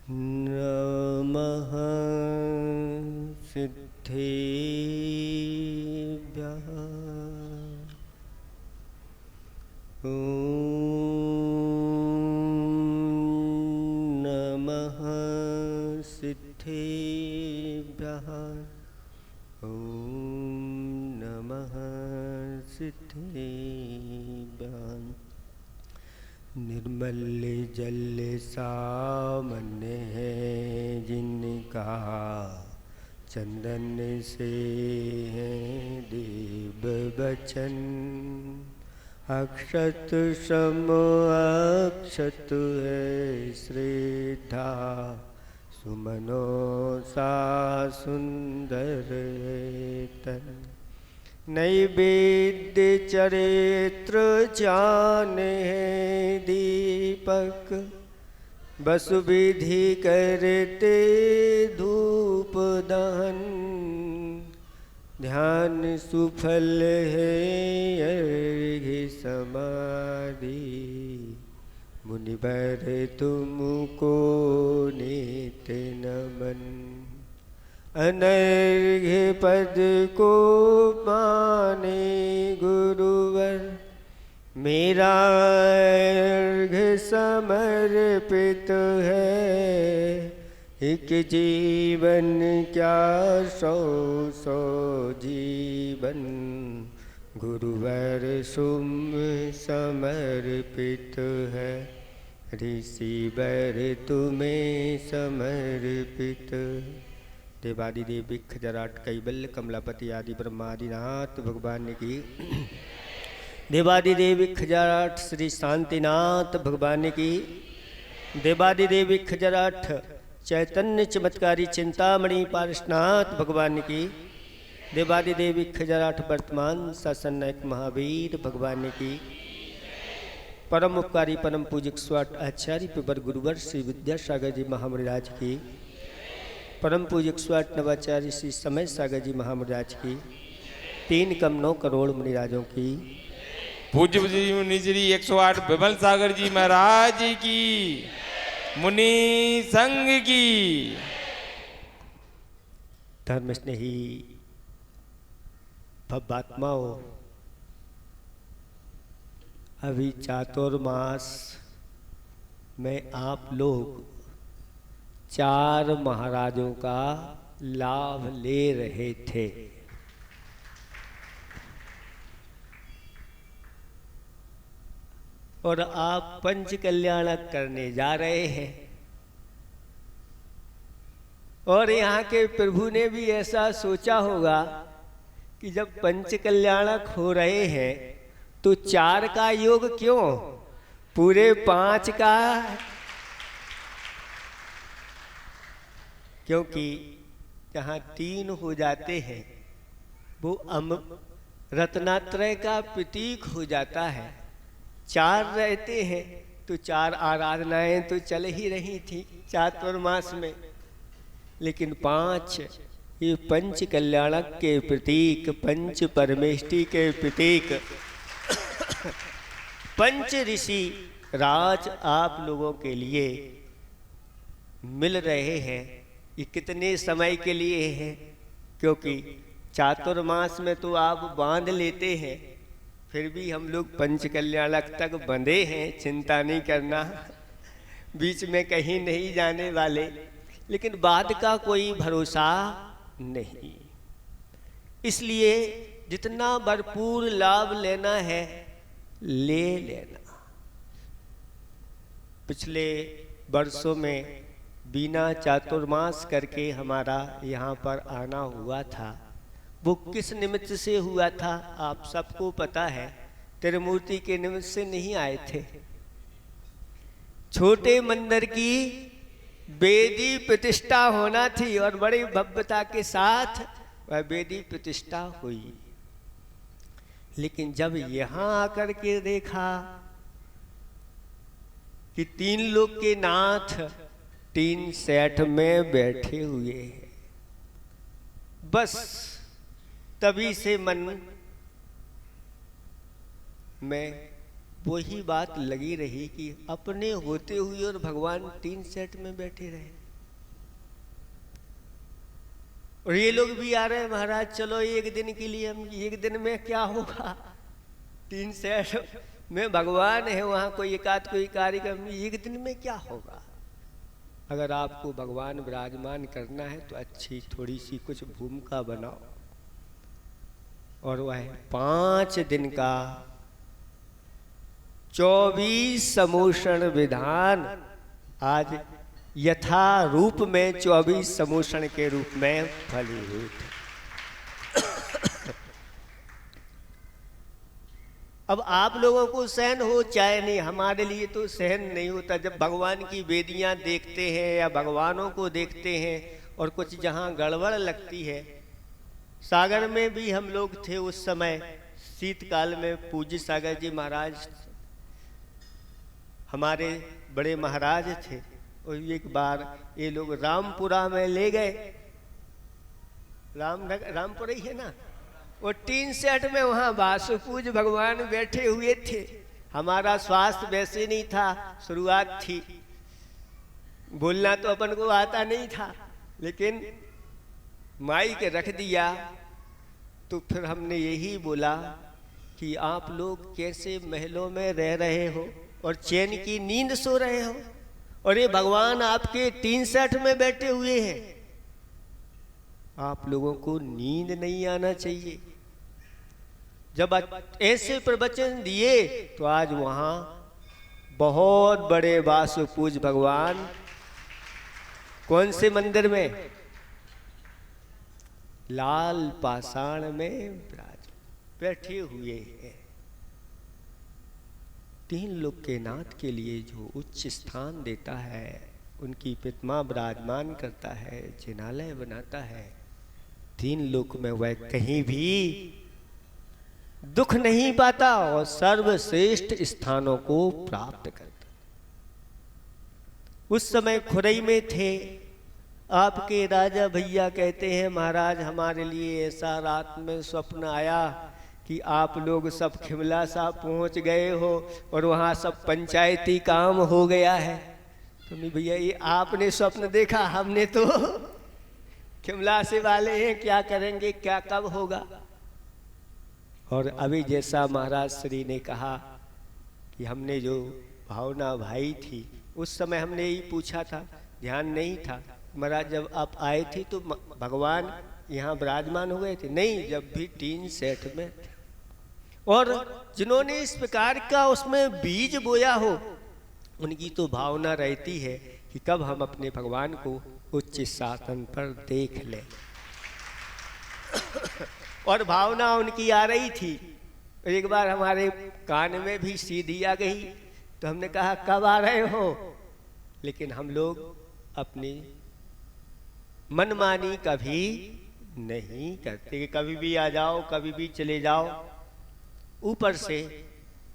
नमः सिद्धेभ्यः। नमः सिद्धेभ्यः। नमः सिद्धेभ्यः। निर्मल जल सामान्य है जिनका, चंदन से है देव बचन। अक्षत सम अक्षत है श्रद्धा, सुमनो सा सुंदर तन। नैवेद्य चरित्र जाने दीपक, बस विधि करते धूप दान। ध्यान सुफल है अर्घ्य समाधि, मुनिवर तुमको नित्य नमन। अनर्घ्य पद को माने गुरुवर, मेरा अर्घ्य समर्पित है। एक जीवन क्या सौ सौ जीवन, गुरुवर सुम समर्पित है। ऋषिवर तुम्हें समर्पित। देवादिदेव विख्जराट कैबल्य कमलापति आदि ब्रह्मादिनाथ भगवान की। देवादिदेव विख्जराट श्री शांतिनाथ भगवान की। देवादिदेव विख्जराट चैतन्य चमत्कारी चिंतामणि पारसनाथ भगवान की। देवादिदेव विख्जराट वर्तमान शासन नायक महावीर भगवान की। परम उपकारी परम पूजक स्वाट आचार्य पिबर गुरुवर श्री विद्यासागर जी महामराज की। परम पूजक स्वाट नवाचार्य श्री समय सागर जी महामराज की। 3 कम 9 करोड़ मुनिराजों की। पूज्य जी मुनिश्री 108 विमल सागर जी महाराज की। मुनि संघ की। धर्म स्नेही भव्यात्माओं, अभी चातुर्मास में आप लोग 4 महाराजों का लाभ ले रहे थे। और आप पंच कल्याणक करने जा रहे हैं। और यहाँ के प्रभु ने भी ऐसा सोचा होगा कि जब पंच कल्याणक हो रहे हैं तो 4 का योग क्यों, पूरे 5 का। क्योंकि जहाँ 3 हो जाते हैं वो रत्नात्रय का प्रतीक हो जाता है। 4 रहते हैं तो 4 आराधनाएं तो चल ही रही थी चातुर्मास में। लेकिन 5 ये पंच कल्याणक के प्रतीक, पंच परमेष्टि के प्रतीक, पंच ऋषि राज आप लोगों के लिए मिल रहे हैं। ये कितने समय के लिए है? क्योंकि चातुर्मास में तो आप बांध लेते हैं, फिर भी हम लोग पंच कल्याणक तक बंधे हैं। चिंता नहीं करना, बीच में कहीं नहीं जाने वाले। लेकिन बाद का कोई भरोसा नहीं, इसलिए जितना भरपूर लाभ लेना है ले लेना। पिछले वर्षों में बिना चातुर्मास करके हमारा यहाँ पर आना हुआ था। वो किस निमित्त से हुआ था आप सबको पता है। त्रिमूर्ति के निमित्त से नहीं आए थे। छोटे मंदिर की वेदी प्रतिष्ठा होना थी और बड़ी भव्यता के साथ वह वेदी प्रतिष्ठा हुई। लेकिन जब यहाँ आकर के देखा कि 3 लोक के नाथ 3 सेठ में बैठे हुए हैं, बस तभी से मन में वही बात लगी रही कि अपने होते हुए और भगवान टीन सेट में बैठे रहे। और ये लोग भी आ रहे हैं, महाराज चलो एक दिन के लिए, हम एक दिन में क्या होगा, टीन सेट में भगवान है, वहां कोई एकाध कोई कार्यक्रम, एक दिन में क्या होगा। अगर आपको भगवान विराजमान करना है तो अच्छी थोड़ी सी कुछ भूमिका बनाओ। और वह 5 दिन का 24 समूषण विधान आज यथा रूप में 24 समूषण के रूप में फलीभूत। अब आप लोगों को सहन हो चाहे नहीं, हमारे लिए तो सहन नहीं होता। जब भगवान की वेदियां देखते हैं या भगवानों को देखते हैं और कुछ जहां गड़बड़ लगती है। सागर में भी हम लोग थे उस समय, शीतकाल में पूज्य सागर जी महाराज हमारे बड़े महाराज थे। और एक बार ये लोग रामपुरा में ले गए, रामपुरा ही है ना, वो टीन सेट में वहां वासुपूज भगवान बैठे हुए थे। हमारा स्वास्थ्य वैसे नहीं था, शुरुआत थी, बोलना तो अपन को आता नहीं था, लेकिन माइक रख दिया तो फिर हमने यही बोला कि आप लोग कैसे महलों में रह रहे हो और चैन की नींद सो रहे हो, और ये भगवान आपके टीन सेट में बैठे हुए हैं। आप लोगों को नींद नहीं आना चाहिए। जब ऐसे प्रवचन दिए तो आज वहां बहुत बड़े वासुपूज भगवान कौन से मंदिर में, लाल पाषाण में बैठे हुए हैं। 3 लोक के नाथ के लिए जो उच्च स्थान देता है, उनकी प्रतिमा विराजमान करता है, जिनालय बनाता है, 3 लोक में वह कहीं भी दुख नहीं पाता और सर्वश्रेष्ठ स्थानों को प्राप्त करता। उस समय खुरई में थे, आपके राजा भैया कहते हैं महाराज हमारे लिए ऐसा रात में स्वप्न आया कि आप लोग सब खिमला साहब पहुंच गए हो और वहां सब पंचायती काम हो गया है। तो नहीं भैया ये आपने स्वप्न देखा, हमने तो खिमला से वाले हैं, क्या करेंगे, क्या कब होगा। और अभी जैसा महाराज श्री ने कहा कि हमने जो भावना भाई थी, उस समय हमने यही पूछा था, ध्यान नहीं था महाराज जब आप आए थे तो भगवान यहाँ विराजमान हो गए थे, नहीं जब भी टीन सेट में। और जिन्होंने इस प्रकार का उसमें बीज बोया हो, उनकी तो भावना रहती है कि कब हम अपने भगवान को उच्च शासन पर देख लें। और भावना उनकी आ रही थी। एक बार हमारे कान में भी सीधी आ गई तो हमने कहा कब आ रहे हो, लेकिन हम लोग अपनी मनमानी कभी नहीं करते कि कभी भी आ जाओ, कभी भी चले जाओ। ऊपर से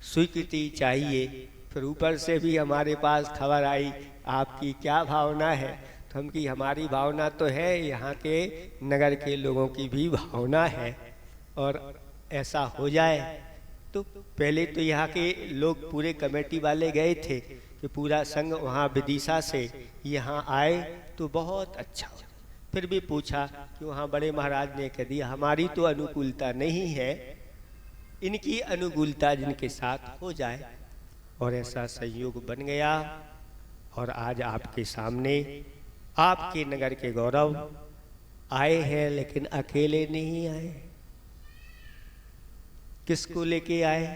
स्वीकृति चाहिए, फिर ऊपर से भी हमारे पास खबर आई आपकी क्या भावना है, तो हम की हमारी भावना तो है, यहाँ के नगर के लोगों की भी भावना है। और ऐसा हो जाए तो पहले तो यहाँ के लोग पूरे कमेटी वाले गए थे कि पूरा संघ वहाँ विदिशा से यहाँ आए तो बहुत अच्छा हो। फिर भी पूछा कि वहाँ बड़े महाराज ने कह दिया हमारी तो अनुकूलता नहीं है, इनकी अनुकूलता जिनके साथ हो जाए। और ऐसा संयोग बन गया और आज आपके सामने आपके नगर के गौरव आए हैं, लेकिन अकेले नहीं आए। किसको लेके आए?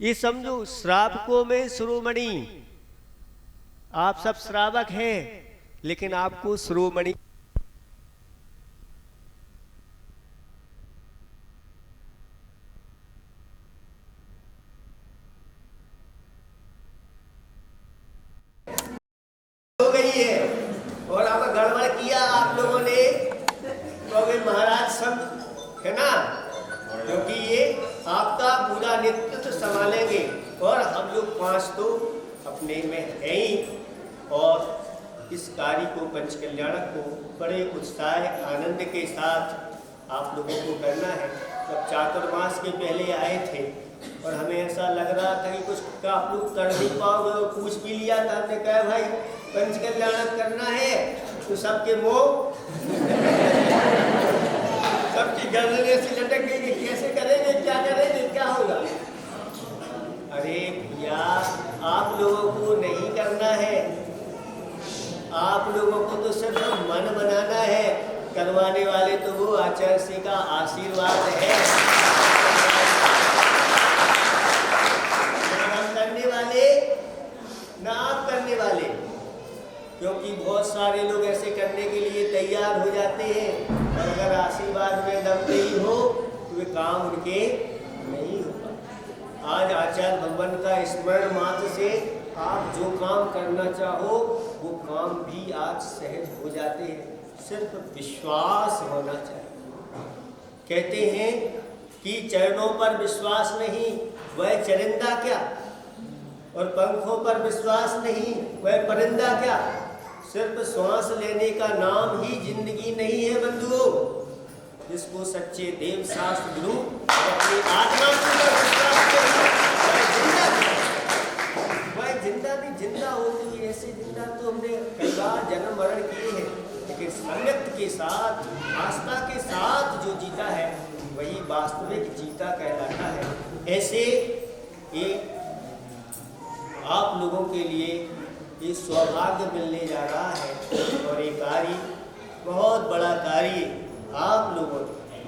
ये समझो श्रावकों में शिरोमणि, आप सब श्रावक हैं, लेकिन आपको शिरोमणि हो गई है। और आप गड़बड़ किया आप लोगों ने तो वे महाराज सब है ना, क्योंकि ये आपका पूरा नेतृत्व संभालेंगे। और हम लोग 5 तो अपने में हैं ही, और इस कार्य को पंच कल्याणक को बड़े उत्साह आनंद के साथ आप लोगों को करना है। जब चातुर्मास के पहले आए थे और हमें ऐसा लग रहा था कि कुछ आप लोग कर नहीं पाओगे, और पूछ भी लिया था, हमने कहा भाई पंचकल्याण करना है तो सबके मुँह सबकी गर्दनें से लटक गई कि कैसे करेंगे, क्या करेंगे, क्या होगा। अरे भैया, आप लोगों को नहीं करना है, आप लोगों को तो सिर्फ मन बनाना है, करवाने वाले तो वो आचार्य श्री का आशीर्वाद है। ना हम करने वाले ना आप करने वाले, क्योंकि बहुत सारे लोग ऐसे करने के लिए तैयार हो जाते हैं, और अगर आशीर्वाद में दम नहीं हो तो वे काम उनके नहीं हो पाते। आज आचार्य भगवान का स्मरण मात्र से आप जो काम करना चाहो वो काम भी आज सहज हो जाते हैं। सिर्फ विश्वास होना चाहिए। कहते हैं कि चरणों पर विश्वास नहीं वह चरिंदा क्या, और पंखों पर विश्वास नहीं वह परिंदा क्या। सिर्फ श्वास लेने का नाम ही जिंदगी नहीं है बंधुओं। जिसको सच्चे देव शास्त्र गुरु अपनी आत्मा पर विश्वास करे वह जिंदा भी जिंदा होती है। ऐसे जिंदा तो हमने कई बार जन्म मरण किए हैं, लेकिन संगत के साथ, आस्था के साथ जो जीता है वही वास्तविक जीता कहलाता है। ऐसे एक आप लोगों के लिए ये सौभाग्य मिलने जा रहा है, और ये कार्य बहुत बड़ा कार्य आप लोगों ने।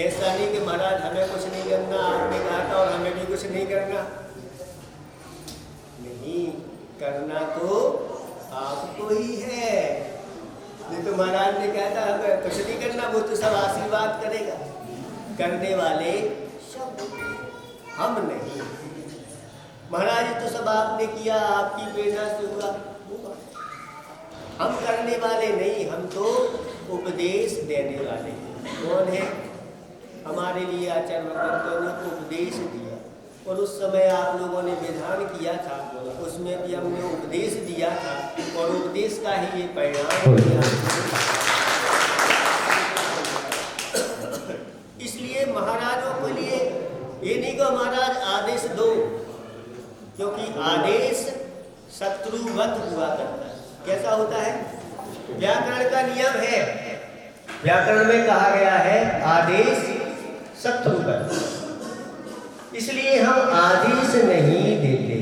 ऐसा नहीं कि महाराज हमें कुछ नहीं करना, आपने कहा था और हमें भी कुछ नहीं करना। नहीं, करना तो आपको ही है। नहीं तो महाराज ने कहा था हमें कुछ नहीं करना, वो तो सब आशीर्वाद करेगा। करने वाले सब, हम नहीं। महाराज तो सब आपने किया, आपकी प्रेरणा से हुआ। हम करने वाले नहीं, हम तो उपदेश देने वाले। कौन है? हमारे लिए आचार्य भगवंतों ने उपदेश दिया, और उस समय आप लोगों ने विधान किया था, उसमें भी हमने उपदेश दिया था, और उपदेश का ही ये परिणाम दिया। इसलिए महाराजों के लिए ये नहीं को महाराज आदेश दो, क्योंकि आदेश शत्रुवत हुआ करता है। कैसा होता है? व्याकरण का नियम है, व्याकरण में कहा गया है आदेश शत्रुवत। इसलिए हम आदेश नहीं देते,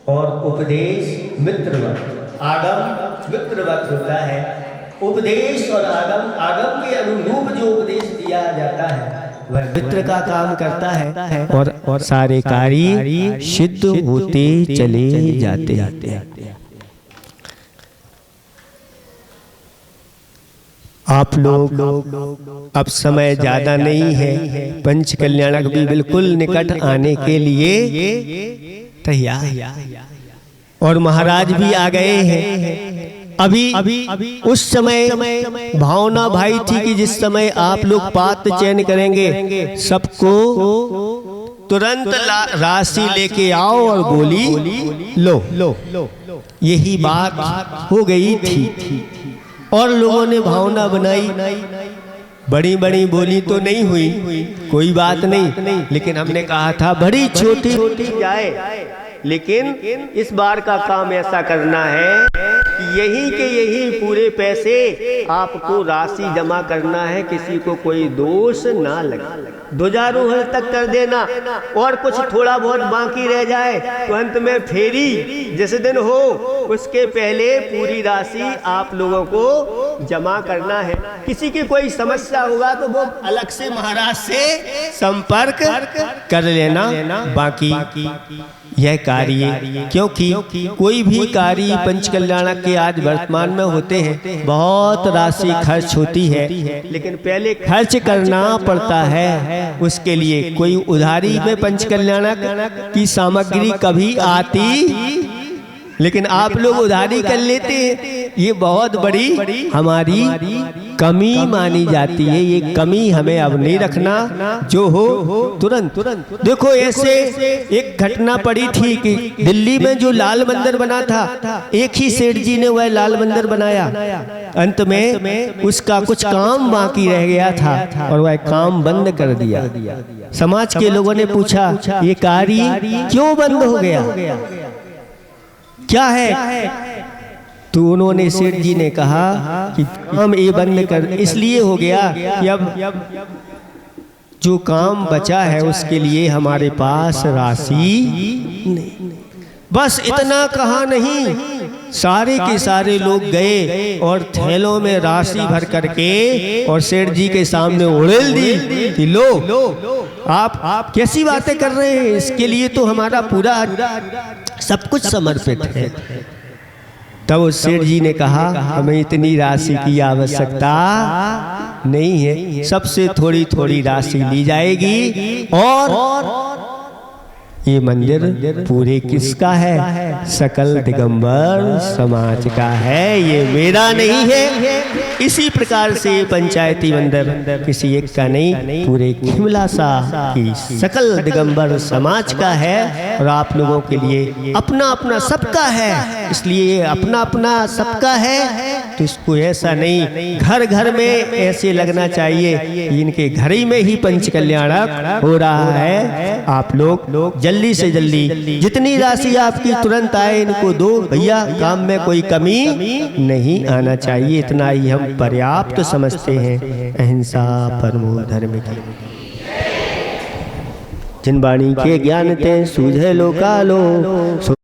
और उपदेश मित्रवत, आगम मित्रवत होता है। उपदेश और आगम, आगम के अनुरूप जो उपदेश दिया जाता है वह मित्र का काम करता है, और सारे कार्य सिद्ध होते चले जाते हैं। आप लोग अब समय ज्यादा नहीं है, पंच कल्याणक भी बिल्कुल निकट आने के लिए तैयार, और महाराज भी आ गए हैं। अभी उस समय भावना भाई थी कि जिस समय आप लोग पात्र चयन करेंगे, सबको तुरंत राशि लेके आओ और बोली लो। यही बात हो गई थी, और लोगों ने भावना बनाई। बड़ी बड़ी बोली तो नहीं हुई, कोई बात नहीं, लेकिन हमने कहा था बड़ी छोटी छोटी जाए, लेकिन इस बार का काम ऐसा करना है कि यही के यही पूरे पैसे आपको राशि जमा करना है, किसी को कोई दोष ना लगे। ध्वजारोहण तक कर देना, और कुछ थोड़ा बहुत बाकी रह जाए तो अंत में फेरी जिस दिन हो उसके पहले पूरी राशि आप लोगों को जमा करना है। किसी की कोई समस्या होगा तो वो अलग से महाराज से संपर्क कर लेना। बाकी यह कार्य, क्योंकि कोई भी कार्य पंच कल्याणक के आज वर्तमान में होते हैं, बहुत राशि खर्च होती है, लेकिन पहले खर्च करना पड़ता है। उसके लिए कोई उधारी में पंच कल्याणक की सामग्री कभी आती लेकिन आप लोग उधारी कर लेते हैं। ये बहुत बड़ी हमारी कमी मानी जाती है। ये कमी हमें अब नहीं रखना, जो हो तुरंत। देखो ऐसे एक घटना पड़ी थी कि दिल्ली में जो लाल मंदिर बना था, एक ही सेठ जी ने वह लाल मंदिर बनाया। अंत में उसका कुछ काम बाकी रह गया था और वह काम बंद कर दिया। समाज के लोगों ने पूछा, ये कार्य क्यों बंद हो गया, क्या है? तो उन्होंने सेठ जी ने कहा कि काम ये बंद कर इसलिए हो गया कि अब जो काम बचा है उसके लिए हमारे पास राशि नहीं। बस इतना कहा नहीं, सारे के सारे लोग गए और थैलों में राशि भर करके और सेठ जी के सामने उड़ेल दी कि लो आप कैसी बातें कर रहे हैं, इसके लिए तो हमारा पूरा सब कुछ समर्पित है। तब उस सेठ जी ने कहा, हमें इतनी राशि की आवश्यकता नहीं है, सबसे थोड़ी थोड़ी राशि ली जाएगी और ये मंदिर पूरे किसका है? सकल दिगंबर समाज का है, ये मेरा नहीं है। इसी प्रकार से पंचायती मंदिर किसी एक का नहीं, पूरे खिमलासा की सकल दिगंबर समाज का है। और आप लोगों के लिए अपना अपना सबका है, इसलिए अपना अपना सबका है तो इसको ऐसा नहीं घर घर में ऐसे लगना चाहिए, इनके घर ही में ही पंच कल्याणक हो रहा है। आप लोग जल्दी से जल्दी जितनी राशि आपकी तुरंत आए इनको दो भैया, काम में कोई कमी नहीं आना चाहिए, इतना ही हम पर्याप्त समझते हैं। अहिंसा परमो धर्म की। जिन वाणी के ज्ञान ते सूझे लोकालो, सो